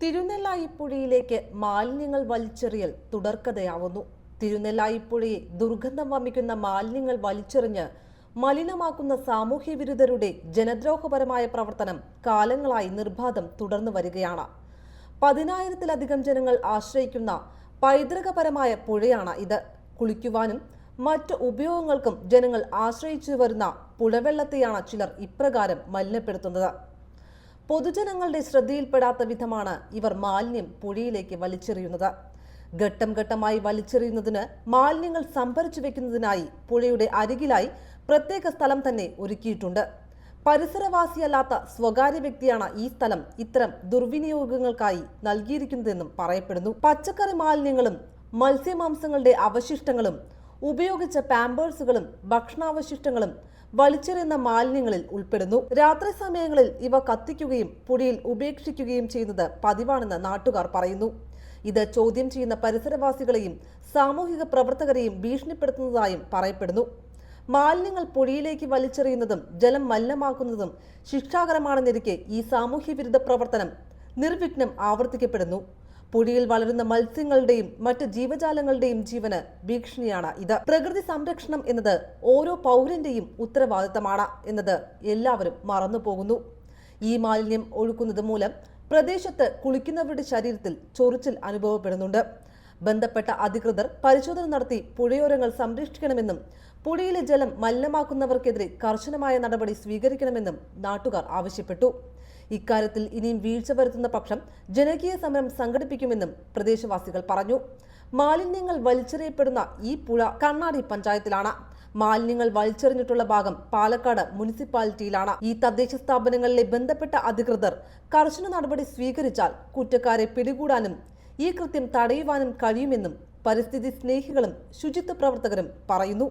തിരുനെല്ലായിപ്പുഴയിലേക്ക് മാലിന്യങ്ങൾ വലിച്ചെറിയൽ തുടർക്കഥയാവുന്നു. തിരുനെല്ലായിപ്പുഴയെ ദുർഗന്ധം വമിക്കുന്ന മാലിന്യങ്ങൾ വലിച്ചെറിഞ്ഞ് മലിനമാക്കുന്ന സാമൂഹ്യ വിരുദ്ധരുടെ ജനദ്രോഹപരമായ പ്രവർത്തനം കാലങ്ങളായി നിർബാധം തുടർന്നു വരികയാണ്. 10,000-ത്തിലധികം ജനങ്ങൾ ആശ്രയിക്കുന്ന പൈതൃകപരമായ പുഴയാണ് ഇത്. കുളിക്കുവാനും മറ്റു ഉപയോഗങ്ങൾക്കും ജനങ്ങൾ ആശ്രയിച്ചു വരുന്ന പുഴവെള്ളത്തെയാണ് ചിലർ ഇപ്രകാരം മലിനപ്പെടുത്തുന്നത്. പൊതുജനങ്ങളുടെ ശ്രദ്ധയിൽപ്പെടാത്ത വിധമാണ് ഇവർ മാലിന്യം പുഴയിലേക്ക് വലിച്ചെറിയുന്നത്. ഘട്ടം ഘട്ടമായി വലിച്ചെറിയുന്നതിന് മാലിന്യങ്ങൾ സംഭരിച്ചു വെക്കുന്നതിനായി പുഴയുടെ അരികിലായി പ്രത്യേക സ്ഥലം തന്നെ ഒരുക്കിയിട്ടുണ്ട്. പരിസരവാസിയല്ലാത്ത സ്വകാര്യ വ്യക്തിയാണ് ഈ സ്ഥലം ഇത്തരം ദുർവിനിയോഗങ്ങൾക്കായി നൽകിയിരിക്കുന്നതെന്നും പറയപ്പെടുന്നു. പച്ചക്കറി മാലിന്യങ്ങളും മത്സ്യമാംസങ്ങളുടെ അവശിഷ്ടങ്ങളും ഉപയോഗിച്ച പാമ്പേഴ്സുകളും ഭക്ഷണാവശിഷ്ടങ്ങളും വലിച്ചെറിയുന്ന മാലിന്യങ്ങളിൽ ഉൾപ്പെടുന്നു. രാത്രി സമയങ്ങളിൽ ഇവ കത്തിക്കുകയും പുഴയിൽ ഉപേക്ഷിക്കുകയും ചെയ്യുന്നത് പതിവാണെന്ന് നാട്ടുകാർ പറയുന്നു. ഇത് ചോദ്യം ചെയ്യുന്ന പരിസരവാസികളെയും സാമൂഹിക പ്രവർത്തകരെയും ഭീഷണിപ്പെടുത്തുന്നതായും പറയപ്പെടുന്നു. മാലിന്യങ്ങൾ പുഴയിലേക്ക് വലിച്ചെറിയുന്നതും ജലം മലിനമാക്കുന്നതും ശിക്ഷാകരമാണെന്നിരിക്കെ ഈ സാമൂഹ്യ വിരുദ്ധ പ്രവർത്തനം നിർവിഘ്നം ആവർത്തിക്കപ്പെടുന്നു. പുഴയിൽ വളരുന്ന മത്സ്യങ്ങളുടെയും മറ്റ് ജീവജാലങ്ങളുടെയും ജീവന് ഭീഷണിയാണ് ഇത്. പ്രകൃതി സംരക്ഷണം എന്നത് ഓരോ പൗരന്റെയും ഉത്തരവാദിത്തമാണ് എന്നത് എല്ലാവരും മറന്നുപോകുന്നു. ഈ മാലിന്യം ഒഴുക്കുന്നത് മൂലം പ്രദേശത്ത് കുളിക്കുന്നവരുടെ ശരീരത്തിൽ ചൊറിച്ചിൽ അനുഭവപ്പെടുന്നുണ്ട്. ബന്ധപ്പെട്ട അധികൃതർ പരിശോധന നടത്തി പുഴയോരങ്ങൾ സംരക്ഷിക്കണമെന്നും പുഴയിലെ ജലം മലിനമാക്കുന്നവർക്കെതിരെ കർശനമായ നടപടി സ്വീകരിക്കണമെന്നും നാട്ടുകാർ ആവശ്യപ്പെട്ടു. ഇക്കാര്യത്തിൽ ഇനിയും വീഴ്ച വരുത്തുന്ന പക്ഷം ജനകീയ സമരം സംഘടിപ്പിക്കുമെന്നും പ്രദേശവാസികൾ പറഞ്ഞു. മാലിന്യങ്ങൾ വലിച്ചെറിയപ്പെടുന്ന ഈ പുഴ കണ്ണാടി പഞ്ചായത്തിലാണ്. മാലിന്യങ്ങൾ വലിച്ചെറിഞ്ഞിട്ടുള്ള ഭാഗം പാലക്കാട് മുനിസിപ്പാലിറ്റിയിലാണ്. ഈ തദ്ദേശ സ്ഥാപനങ്ങളിലെ ബന്ധപ്പെട്ട അധികൃതർ കർശന നടപടി സ്വീകരിച്ചാൽ കുറ്റക്കാരെ പിടികൂടാനും ഈ കൃത്യം തടയുവാനും കഴിയുമെന്നും പരിസ്ഥിതി സ്നേഹികളും ശുചിത്വ പ്രവർത്തകരും പറയുന്നു.